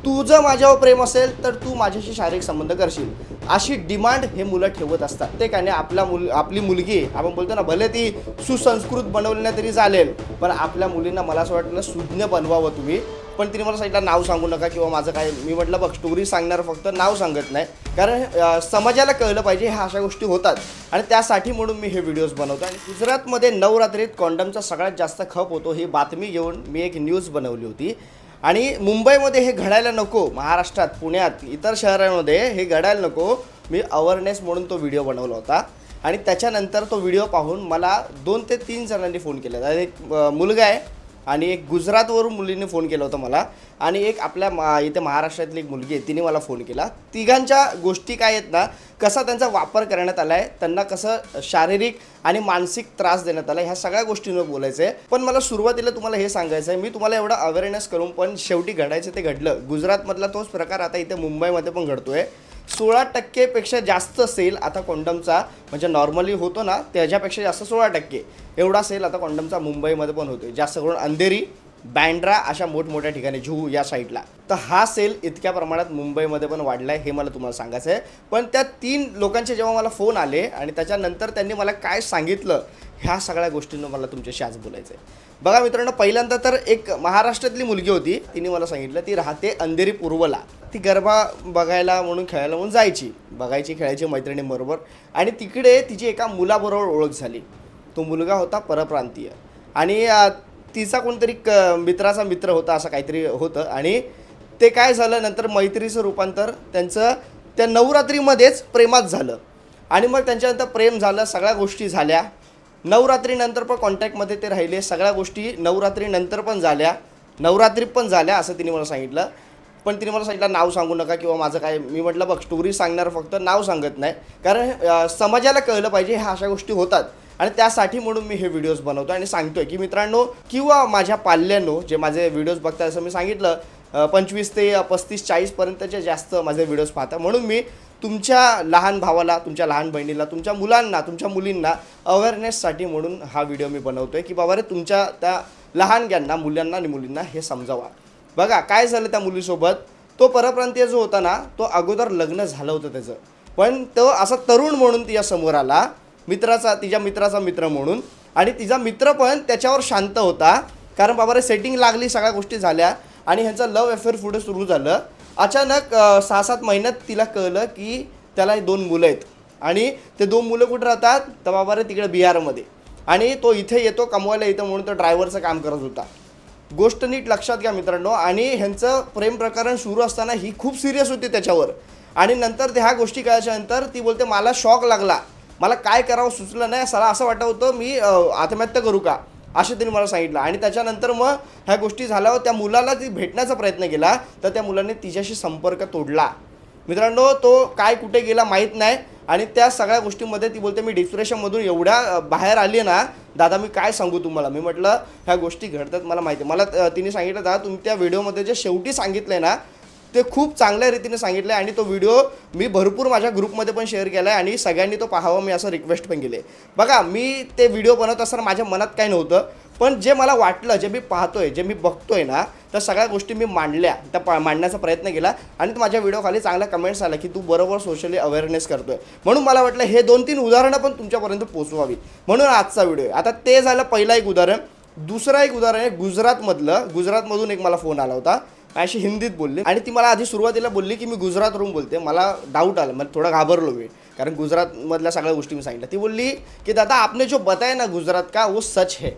तुझं माझ्यावर प्रेम असेल तर तू माझ्याशी शारीरिक संबंध करशील, अशी डिमांड हे मुलं ठेवत असतात. ते काय नाही, आपली मुलगी आपण बोलतो ना, भले ती सुसंस्कृत बनवली नाही तरी चालेल, पण आपल्या मुलींना मला असं वाटलं सुज्ञ बनवावं तुम्ही. पण तिने मला सांगितलं नाव सांगू नका किंवा माझं काय. मी म्हटलं बघ, स्टोरी सांगणार फक्त, नाव सांगत नाही, कारण समाजाला कळलं पाहिजे ह्या अशा गोष्टी होतात आणि त्यासाठी म्हणून मी हे व्हिडिओज बनवतो. आणि गुजरातमध्ये नवरात्रीत कॉन्डमचा सगळ्यात जास्त खप होतो ही बातमी घेऊन मी एक न्यूज बनवली होती. आणि मुंबईमध्ये हे घडायला नको, महाराष्ट्रात, पुण्यात, इतर शहरांमध्ये हे घडायला नको, मी अवेअरनेस म्हणून तो व्हिडिओ बनवला होता. आणि त्याच्यानंतर तो व्हिडिओ पाहून मला 2 ते 3 जणांनी फोन केला. एक मुलगा आहे आणि एक गुजरातवरून मुलीने फोन केला होता मला, आणि एक आपल्या इथे महाराष्ट्रातली एक मुलगी आहे तिने मला फोन केला. तिघांच्या गोष्टी काय आहेत ना, कसा त्यांचा वापर करण्यात आला आहे, त्यांना कसं शारीरिक आणि मानसिक त्रास देण्यात आला, ह्या सगळ्या गोष्टींवर बोलायचं आहे. पण मला सुरुवातीला तुम्हाला हे सांगायचं आहे, मी तुम्हाला एवढा अवेअरनेस करून पण शेवटी घडायचं ते घडलं. गुजरातमधला तोच प्रकार आता इथे मुंबईमध्ये पण घडतो आहे. 16% जास्त सेल आता कॉन्डमचा, म्हणजे नॉर्मली होतो ना त्याच्यापेक्षा जास्त 16% एवढा सेल आता कॉन्डमचा मुंबईमध्ये पण होतो. जास्त करून अंधेरी, बँड्रा अशा मोठमोठ्या ठिकाणी, जुहू या साईडला. तर हा सेल इतक्या प्रमाणात मुंबईमध्ये पण वाढला आहे हे मला तुम्हाला सांगायचं आहे. पण त्या 3 लोकांचे जेव्हा मला फोन आले आणि त्याच्यानंतर त्यांनी मला काय सांगितलं, ह्या सगळ्या गोष्टींवर मला तुमच्याशी आज बोलायचं आहे. बघा मित्रांनो, पहिल्यांदा तर एक महाराष्ट्रातली मुलगी होती, तिने मला सांगितलं ती राहते अंधेरी पूर्वला. ती गरबा बघायला म्हणून, खेळायला म्हणून जायची, बघायची, खेळायची मैत्रिणींबरोबर. आणि तिकडे तिची एका मुलाबरोबर ओळख झाली. तो मुलगा होता परप्रांतीय आणि तिचा कोणतरी मित्राचा मित्र होता, असं काहीतरी होतं. आणि ते काय झालं, नंतर मैत्रीचं रूपांतर त्यांचं त्या नवरात्रीमध्येच प्रेमात झालं. आणि मग त्यांच्यानंतर प्रेम झालं, सगळ्या गोष्टी झाल्या. नवरात्रीनंतर पण कॉन्टॅक्टमध्ये ते राहिले, सगळ्या गोष्टी नवरात्रीनंतर पण झाल्या, नवरात्रीत पण झाल्या असं तिने मला सांगितलं. पण तिने मला सांगितलं नाव सांगू नका किंवा माझं काय. मी म्हटलं बघ, स्टोरी सांगणार फक्त, नाव सांगत नाही, कारण समाजाला कळलं पाहिजे ह्या अशा गोष्टी होतात आणि त्यासाठी म्हणून मी हे व्हिडिओज बनवतो आणि सांगतोय की मित्रांनो किंवा माझ्या पाल्यांनो जे माझे व्हिडिओज बघतात, असं मी सांगितलं 25 ते 35-40 पर्यंतचे जास्त माझे व्हिडिओज पाहता. म्हणून मी तुमच्या लहान भावाला, तुमच्या लहान बहिणीला, तुमच्या मुलांना, तुमच्या मुलींना अवेअरनेससाठी म्हणून हा व्हिडिओ मी बनवतोय की बाबा रे, तुमच्या त्या लहान ज्ञांना, मुलांना आणि मुलींना हे समजावा. बघा काय झालं त्या मुलीसोबत. तो परप्रांतीय जो होता ना, तो अगोदर लग्न झालं होतं त्याचं, पण तो असा तरुण म्हणून तिच्या समोर आला, तिच्या मित्राचा मित्र म्हणून. आणि तिचा मित्र पण त्याच्यावर शांत होता, कारण बाबा रे सेटिंग लागली, सगळ्या गोष्टी झाल्या आणि ह्यांचं लव्ह अफेअर पुढे सुरू झालं. अचानक 6-7 महिन्यात तिला कळलं की त्याला 2 मुलं आहेत आणि ते 2 मुलं कुठे राहतात, तर बाबा रे तिकडे बिहारमध्ये. आणि तो इथे येतो कमवायला, इथं म्हणून तो ड्रायव्हरचं काम करत होता. गोष्ट नीट लक्षात घ्या मित्रांनो. आणि ह्यांचं प्रेम प्रकरण सुरू असताना ही खूप सिरियस होती त्याच्यावर. आणि नंतर ह्या गोष्टी कळल्याच्यानंतर ती बोलते मला शॉक लागला, मला काय करावं सुचलं नाही, मला असं वाटत होतं मी आत्महत्या करू का, असं तिने मला सांगितलं. आणि त्याच्यानंतर मग ह्या गोष्टी झाल्यावर त्या मुलाला ती भेटण्याचा प्रयत्न केला, तर त्या मुलाने तिच्याशी संपर्क तोडला. मित्रांनो, तो काय कुठे गेला माहीत नाही. आणि त्या सगळ्या गोष्टींमध्ये ती बोलते मी डिप्रेशनमधून एवढ्या बाहेर आली ना दादा, मी काय सांगू तुम्हाला. मी म्हटलं ह्या गोष्टी घडतात मला माहिती आहे. मला तिने सांगितलं दादा तुम्ही त्या व्हिडिओमध्ये जे शेवटी सांगितलं आहे ना, ते खूप चांगल्या रीतीने सांगितलं आहे आणि तो व्हिडिओ मी भरपूर माझ्या ग्रुपमध्ये पण शेअर केला आहे आणि सगळ्यांनी तो पाहावा मी असं रिक्वेस्ट पण केले. बघा, मी ते व्हिडिओ बनवत असताना माझ्या मनात काही नव्हतं, पण जे मला वाटलं, जे मी पाहतोय, जे मी बघतोय ना, त्या सगळ्या गोष्टी मी मांडल्या, त्या मांडण्याचा प्रयत्न केला. आणि माझ्या व्हिडिओखाली चांगल्या कमेंट्स आल्या की तू बरोबर सोशली अवेअरनेस करतोय. म्हणून मला वाटलं हे 2-3 उदाहरणं पण तुमच्यापर्यंत पोचवावी, म्हणून आजचा व्हिडिओ. आता ते झालं पहिलं एक उदाहरण. दुसरं एक उदाहरण आहे गुजरातमधून एक मला फोन आला होता, अशी हिंदीत बोलली. आणि ती मला आधी सुरुवातीला बोलली की मी गुजरातवरून बोलते. मला डाऊट आला, मला थोडा घाबरलो मी, कारण गुजरातमधल्या सगळ्या गोष्टी मी सांगितल्या. ती बोलली की दादा आपने जो बताया ना गुजरात का, वो सच है.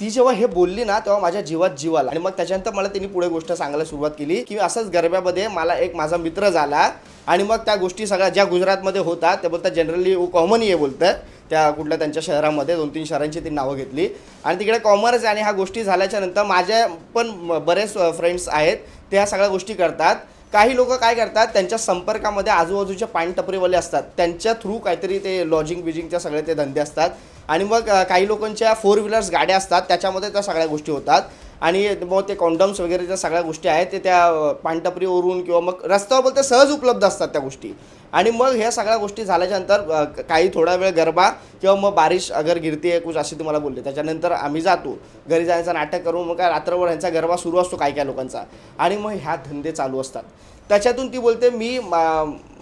ती जेव्हा हे बोलली ना तेव्हा माझ्या जीवात जीव आला. आणि मग त्याच्यानंतर मला तिने पुढे गोष्ट सांगायला सुरुवात केली की असंच गरब्यामध्ये मला एक माझा मित्र झाला. आणि मग त्या गोष्टी सगळ्या ज्या गुजरातमध्ये होतात त्या बोलतात जनरली कॉमन आहे बोलतं, त्या कुठल्या त्यांच्या शहरामध्ये 2-3 शहरांची ती नावं घेतली आणि तिकडे कॉमर्स. आणि ह्या गोष्टी झाल्याच्या नंतर माझ्या पण बरेच फ्रेंड्स आहेत, त्या सगळ्या गोष्टी करतात. काही लोक काय करतात, त्यांच्या संपर्कामध्ये आजूबाजूच्या पान टपरीवाले असतात, त्यांच्या थ्रू काहीतरी ते लॉजिंग बिजिंगच्या सगळे ते धंदे असतात. आणि मग काही लोकांच्या 4 व्हीलर्स गाड्या असतात, त्याच्यामध्ये त्या सगळ्या गोष्टी होतात. आणि मग ते कॉन्डम्स वगैरे ज्या सगळ्या गोष्टी आहेत ते त्या पानटपरीवरून किंवा मग रस्त्यावर बोलते सहज उपलब्ध असतात त्या गोष्टी. आणि मग ह्या सगळ्या गोष्टी झाल्याच्यानंतर काही थोडा वेळ गरबा किंवा मग बारिश अगर गिरती आहे कुछ अशी तुम्हाला बोलले. त्याच्यानंतर आम्ही जातो घरी जायचं नाटक करून, मग काय रात्रभर ह्यांचा गरबा सुरू असतो काय काय लोकांचा. आणि मग ह्या धंदे चालू असतात. त्याच्यातून ती बोलते मी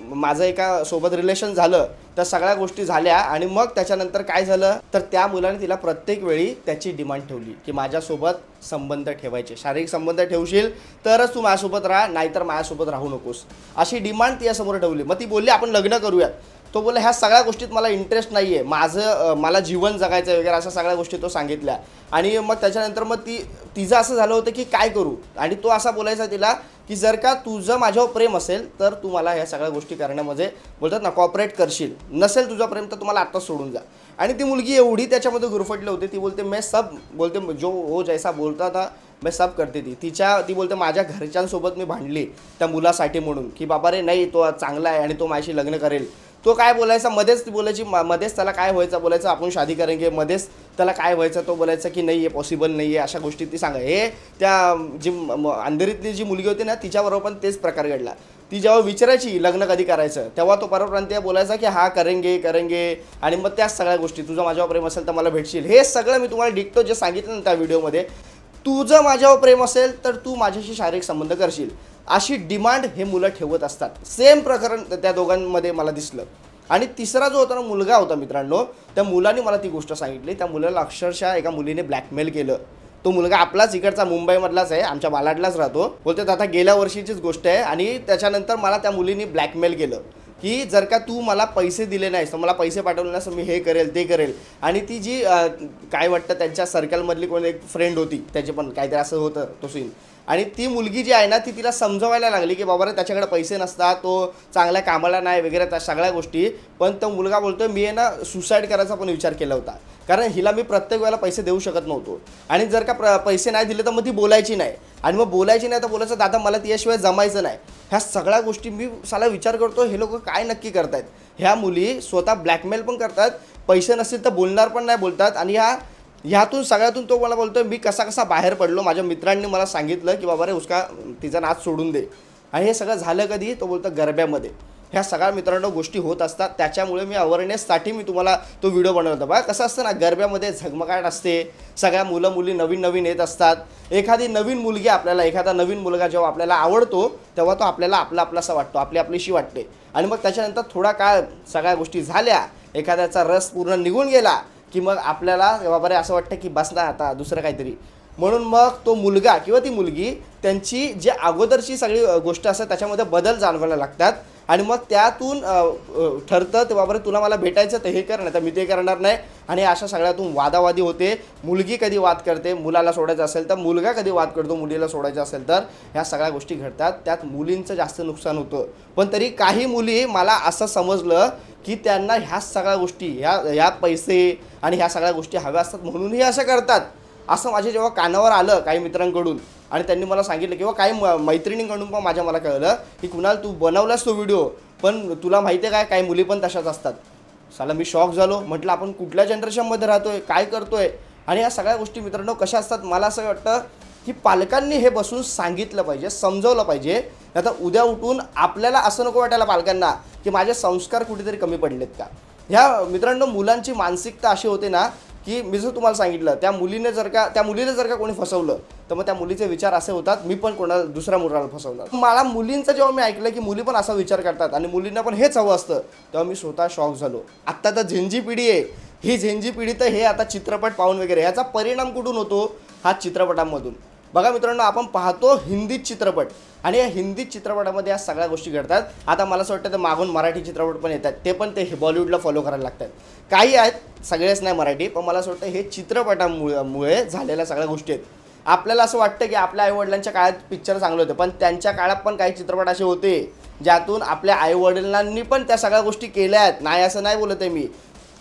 माझं एका सोबत रिलेशन झालं, तर सगळ्या गोष्टी झाल्या. आणि मग त्याच्यानंतर काय झालं तर त्या मुलाने तिला प्रत्येक वेळी त्याची डिमांड ठेवली की माझ्यासोबत संबंध ठेवायचे, शारीरिक संबंध ठेवशील तरच तू माझ्यासोबत राहा, नाहीतर माझ्यासोबत राहू नकोस, अशी डिमांड तिच्यासमोर ठेवली. मग ती बोलली आपण लग्न करूयात. तो बोलला ह्या सगळ्या गोष्टीत मला इंटरेस्ट नाही आहे, मला जीवन जगायचं आहे वगैरे अशा सगळ्या गोष्टी तो सांगितल्या. आणि मग त्याच्यानंतर मग तिचं असं झालं होतं की काय करू. आणि तो असा बोलायचा तिला की जर का तुझं माझ्यावर प्रेम असेल तर तू मला ह्या सगळ्या गोष्टी करण्यामध्ये बोलतात ना कॉपरेट करशील, नसेल तुझं प्रेम तर तुम्हाला आत्ताच सोडून जा. आणि ती मुलगी एवढी त्याच्यामध्ये गुरफटली होती, ती बोलते मैं सब बोलते जो वो जैसा बोलता था मैं सब करते ती बोलते माझ्या घरच्यांसोबत मी भांडली त्या मुलासाठी म्हणून की बाबा रे नाही तो चांगला आहे आणि तो माझ्याशी लग्न करेल. तो काय बोलायचा मध्येच, ती बोलायची मध्येच त्याला काय व्हायचं बोलायचं आपण शादी करेंगे, मध्येच त्याला काय व्हायचं तो बोलायचं की नाही आहे पॉसिबल नाही आहे, अशा गोष्टी ती सांगा. हे त्या जी अंधेरीतली जी मुलगी होती ना तिच्याबरोबर पण तेच प्रकार घडला. ती जेव्हा विचारायची लग्न कधी करायचं तेव्हा तो परप्रांतीय बोलायचा की हा करेंगे आणि मग त्याच सगळ्या गोष्टी तुझं माझ्यावर प्रेम असेल तर मला भेटशील. हे सगळं मी तुम्हाला डिक्टो जे सांगितलं ना त्या व्हिडिओमध्ये, तुझं माझ्यावर प्रेम असेल तर तू माझ्याशी शारीरिक संबंध करशील, अशी डिमांड हे मुलं ठेवत असतात. सेम प्रकरण त्या दोघांमध्ये मला दिसलं. आणि तिसरा जो होता ना मुलगा होता मित्रांनो, त्या मुलाने मला ती गोष्ट सांगितली. त्या मुलाला अक्षरशः एका मुलीने ब्लॅकमेल केलं. तो मुलगा आपलाच इकडचा मुंबईमधलाच आहे, आमच्या बालाडलाच राहतो. बोलते आता गेल्या वर्षीचीच गोष्ट आहे. आणि त्याच्यानंतर मला त्या मुलीने ब्लॅकमेल केलं की जर का तू मला पैसे दिले नाहीस तर मला पैसे पाठवले नाहीस मी हे करेल ते करेल. आणि ती जी काय वाटतं त्यांच्या सर्कलमधली कोणी एक फ्रेंड होती त्याचे पण काहीतरी असं होतं तो सीन. आणि ती मुलगी जी आहे ना ती तिला समजवायला लागली की बाबा रे त्याच्याकडे पैसे नसतात, तो चांगल्या कामाला नाही वगैरे त्या सगळ्या गोष्टी. पण तो मुलगा बोलतो मी आहे ना सुसाईड करायचा पण विचार केला होता, कारण हिला मी प्रत्येक वेळेला पैसे देऊ शकत नव्हतो. आणि जर का पैसे नाही दिले तर मग ती बोलायची नाही, आणि मग बोलायची नाही तर बोलायचं दादा मला तिच्याशिवाय जमायचं नाही. ह्या सगळ्या गोष्टी मी साला विचार करतो हे लोक काय नक्की करतायत. ह्या मुली स्वतः ब्लॅकमेल पण करतात, पैसे नसतील तर बोलणार पण नाही बोलतात. आणि ह्यातून सगळ्यातून तो मला बोलतो मी कसा बाहेर पडलो, माझ्या मित्रांनी मला सांगितलं की बाबा रे तिचा नाच सोडून दे. आणि हे सगळं झालं कधी तो बोलतो गरब्यामध्ये. ह्या सगळ्या मित्रांनो गोष्टी होत असतात. त्याच्यामुळे मी अवेअरनेससाठी मी तुम्हाला तो व्हिडिओ बनवला. बघा कसं असतं ना गरब्यामध्ये झगमगाट असते, सगळ्या मुली नवीन येत असतात. एखादा नवीन मुलगा जेव्हा आपल्याला आवडतो तेव्हा तो आपल्याला आपलासा वाटतो, आपलीशी वाटते. आणि मग त्याच्यानंतर थोडा काळ सगळ्या गोष्टी झाल्या, एखाद्याचा रस पूर्ण निघून गेला की मग आपल्याला बाबा रे असं वाटतं की बस ना आता दुसरं काहीतरी. म्हणून मग तो मुलगा किंवा ती मुलगी त्यांची जी अगोदरची सगळी गोष्ट असते त्याच्यामध्ये बदल जाणवायला लागतात. आणि मग त्यातून ठरतं ते बाबा तुला मला भेटायचं तर हे कर नाही तर मी ते करणार नाही. आणि अशा सगळ्यातून वादावादी होते. मुलगी कधी वाद करते मुलाला सोडायचं असेल तर, मुलगा कधी वाद करतो मुलीला सोडायचं असेल तर. ह्या सगळ्या गोष्टी घडतात. त्यात मुलींचं जास्त नुकसान होतं. पण तरी काही मुली मला असं समजलं की त्यांना ह्या सगळ्या गोष्टी ह्या पैसे आणि ह्या सगळ्या गोष्टी हव्या असतात म्हणूनही असं करतात. असं माझ्या जेव्हा कानावर आलं काही मित्रांकडून आणि त्यांनी मला सांगितलं किंवा काही मैत्रिणींकडून पण मला कळलं की कुणाल तू बनवलास तो व्हिडिओ, पण तुला माहिती आहे काय काही मुली पण तशाच असतात. साला मी शॉक झालो. म्हटलं आपण कुठल्या जनरेशनमध्ये राहतोय, काय करतोय. आणि या सगळ्या गोष्टी मित्रांनो कशा असतात मला असं वाटतं की पालकांनी हे बसून सांगितलं पाहिजे, समजवलं पाहिजे. आता उद्या उठून आपल्याला असं नको वाटायला पालकांना की माझे संस्कार कुठेतरी कमी पडलेत का. ह्या मित्रांनो मुलांची मानसिकता अशी होते ना की मी जर तुम्हाला सांगितलं त्या मुलीला जर का कोणी फसवलं तर मग त्या मुलीचे विचार असे होतात मी पण कोणाला दुसऱ्या मुलाला फसवणार. मला मुलींचं जेव्हा मी ऐकलं की मुली पण असा विचार करतात आणि मुलींना पण हेच हवं असतं तेव्हा मी स्वतः शॉक झालो. आत्ता तर झेंजी पिढी आहे, ही झेंजी पिढी तर हे आता चित्रपट पाहून वगैरे ह्याचा परिणाम कुठून होतो हा चित्रपटांमधून. बघा मित्रांनो आपण पाहतो हिंदी चित्रपट आणि या हिंदी चित्रपटामध्ये या सगळ्या गोष्टी घडतात. आता मला असं वाटतं तर मागून मराठी चित्रपट पण येतात, ते पण ते बॉलिवूडला फॉलो करायला लागतात. काही आहेत सगळेच नाही मराठी, पण मला असं वाटतं हे चित्रपटामुळे झालेल्या सगळ्या गोष्टी आहेत. आपल्याला असं वाटतं की आपल्या आईवडिलांच्या काळात पिक्चर चांगले होते, पण त्यांच्या काळात पण काही चित्रपट असे होते ज्यातून आपल्या आईवडिलांनी पण त्या सगळ्या गोष्टी केल्या आहेत. नाही असं नाही बोलत आहे मी,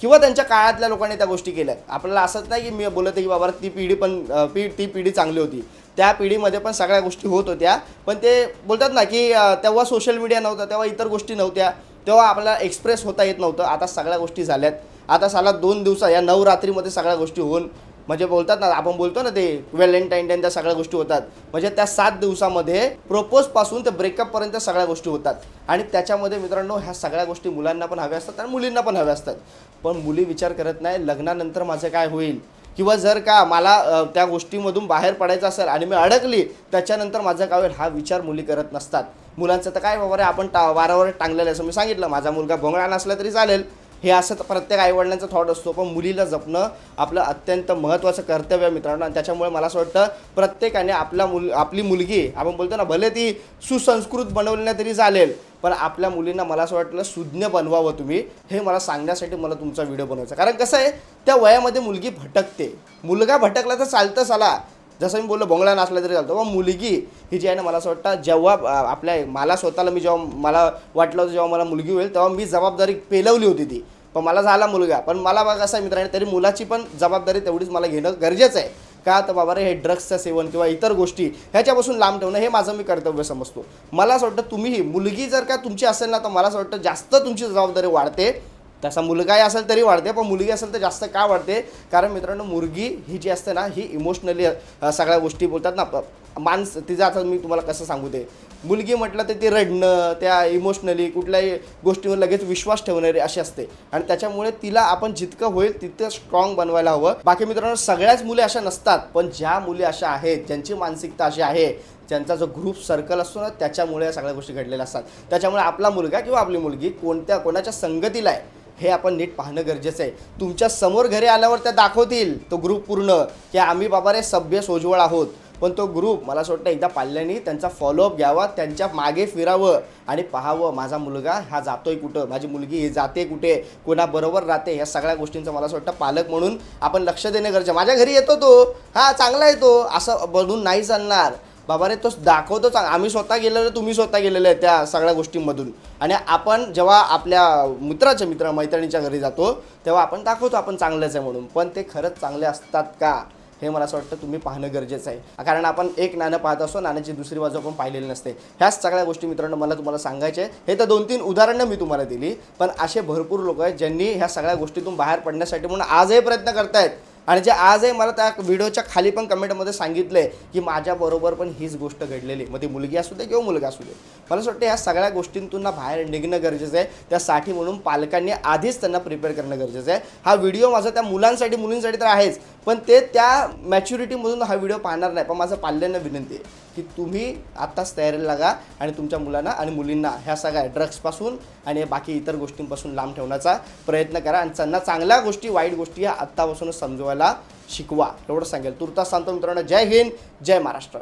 किंवा त्यांच्या काळातल्या लोकांनी त्या गोष्टी केल्या. आपल्याला असंच नाही की मी बोलत आहे की बाबा ती पिढी चांगली होती, त्या पिढीमध्ये पण सगळ्या गोष्टी होत होत्या. पण ते बोलतात ना की तेव्हा सोशल मीडिया नव्हता, तेव्हा इतर गोष्टी नव्हत्या, तेव्हा आपल्याला एक्सप्रेस होता येत नव्हतं. आता सगळ्या गोष्टी झाल्यात. आता साला 2 दिवसा या नवरात्रीमध्ये सगळ्या गोष्टी होऊन म्हणजे बोलतात ना, आपण बोलतो ना ते व्हॅलेंटाईन डे त्या सगळ्या गोष्टी होतात. म्हणजे त्या 7 दिवसामध्ये प्रपोजपासून ते ब्रेकअपपर्यंत सगळ्या गोष्टी होतात. आणि त्याच्यामध्ये मित्रांनो ह्या सगळ्या गोष्टी मुलांना पण हव्या असतात आणि मुलींना पण हव्या असतात. पण मुली विचार करत नाही लग्नानंतर माझं काय होईल, किंवा जर का मला त्या गोष्टीमधून बाहेर पडायचं असेल आणि मी अडकली त्याच्यानंतर माझं काय होईल, हा विचार मुली करत नसतात. मुलांचं तर काय बाबा रे, आपण वारावर टांगलेलं आहे. असं मी सांगितलं, माझा मुलगा भोंगळा नसला तरी चालेल, हे असं तर प्रत्येक आईवडिलांचा थॉट असतो. पण मुलीला जपणं आपलं अत्यंत महत्त्वाचं कर्तव्य आहे मित्रांनो. आणि त्याच्यामुळे मला असं वाटतं प्रत्येकाने आपली मुलगी, आपण बोलतो ना, भले ती सुसंस्कृत बनवली नाही तरी चालेल, पण आपल्या मुलींना मला असं वाटलं सुज्ञ बनवावं तुम्ही. हे मला सांगण्यासाठी मला तुमचा व्हिडिओ बनवायचा. कारण कसं आहे, त्या वयामध्ये मुलगी भटकते. मुलगा भटकला तर चालतं चला, जसं मी बोललो भोंगळा नसला तरी चालतं. पण मुलगी ही जी आहे ना, मला असं वाटतं जेव्हा मला स्वतःला जेव्हा मला वाटलं होतं जेव्हा मला मुलगी होईल तेव्हा मी जबाबदारी पेलवली होती ती. पण मला झाला मुलगा. पण मला बघा कसं आहे मित्रांनो, तरी मुलाची पण जबाबदारी तेवढीच मला घेणं गरजेचं आहे. का तर बाबा रे, हे ड्रग्सचं सेवन किंवा इतर गोष्टी ह्याच्यापासून लांब ठेवणं हे माझं मी कर्तव्य समजतो. मला असं वाटतं तुम्हीही, मुलगी जर का तुमची असेल ना, तर मला असं वाटतं जास्त तुमची जबाबदारी वाढते. तसा मुलगाही असेल तरी वाढते, पण मुलगी असेल तर जास्त का वाढते? कारण मित्रांनो, मुलगी ही जी असते ना, ही इमोशनली सगळ्या गोष्टी बोलतात ना, तिचं आता मी तुम्हाला कसं सांगू, ते मुलगी म्हटलं तर ती रडणं, त्या इमोशनली कुठल्याही गोष्टीवर लगेच विश्वास ठेवणारी अशी असते. आणि त्याच्यामुळे तिला आपण जितकं होईल तितकं स्ट्रॉंग बनवायला हवं. बाकी मित्रांनो, सगळ्याच मुली अशा नसतात, पण ज्या मुली अशा आहेत ज्यांची मानसिकता अशी आहे, ज्यांचा जो ग्रुप सर्कल असतो ना, त्याच्यामुळे या सगळ्या गोष्टी घडलेल्या असतात. त्याच्यामुळे आपला मुलगा किंवा आपली मुलगी कोणाच्या संगतीला आहे हे आपण नीट पाहणं गरजेचं आहे. तुमच्या समोर घरी आल्यावर त्या दाखवतील तो ग्रुप पूर्ण की आम्ही बाबा रे सभ्य सोज्वळ आहोत. पण तो ग्रुप मला असं वाटतं एकदा पाल्याने त्यांचा फॉलोअप घ्यावा, त्यांच्या मागे फिरावं आणि पाहावं माझा मुलगा हा जातोय कुठं, माझी मुलगी ही जाते कुठे, कोणाबरोबर राहते, या सगळ्या गोष्टींचं मला असं वाटतं पालक म्हणून आपण लक्ष देणं गरजेचं. माझ्या घरी येतो तो, हा चांगला येतो असं बनून नाही चालणार. बाबा रे, तो दाखवतो आम्ही स्वतः गेलेलो, तुम्ही स्वतः गेलेले आहे त्या सगळ्या गोष्टींमधून. आणि आपण जेव्हा आपल्या मैत्रिणीच्या घरी जातो तेव्हा आपण दाखवतो आपण चांगलेच आहे म्हणून, पण ते खरंच चांगले असतात का हे मला असं वाटतं तुम्ही पाहणं गरजेचं आहे. कारण आपण एक नाणं पाहत असतो, नाण्याची दुसरी बाजू आपण पाहिलेली नसते. ह्याच सगळ्या गोष्टी मित्रांनो मला तुम्हाला सांगायचे. हे तर 2-3 उदाहरणं मी तुम्हाला दिली, पण असे भरपूर लोक आहेत ज्यांनी ह्या सगळ्या गोष्टीतून बाहेर पडण्यासाठी म्हणून आजही प्रयत्न करतायत. आणि जे आजही मला त्या व्हिडिओच्या खाली पण कमेंटमध्ये सांगितलं आहे की माझ्याबरोबर पण हीच गोष्ट घडलेली, मग ती मुलगी असू दे किंवा मुलगा असू दे. मला असं वाटतं ह्या सगळ्या गोष्टींतून ना बाहेर निघणं गरजेचं आहे. त्यासाठी म्हणून पालकांनी आधीच त्यांना प्रिपेअर करणं गरजेचं आहे. हा व्हिडिओ माझा त्या मुलींसाठी तर आहेच, पण ते त्या मॅच्युरिटीमधून हा व्हिडिओ पाहणार नाही. पण माझं पाल्यांना विनंती आहे की तुम्ही आत्ताच तयारीला लागा आणि तुमच्या मुलांना आणि मुलींना ह्या सगळ्या ड्रग्सपासून आणि बाकी इतर गोष्टींपासून लांब ठेवण्याचा प्रयत्न करा. आणि त्यांना चांगल्या गोष्टी वाईट गोष्टी ह्या आत्तापासूनच समजवायला शिकवा, एवढं सांगेल. तुर्तास सांगतो मित्रांनो, जय हिंद, जय महाराष्ट्र.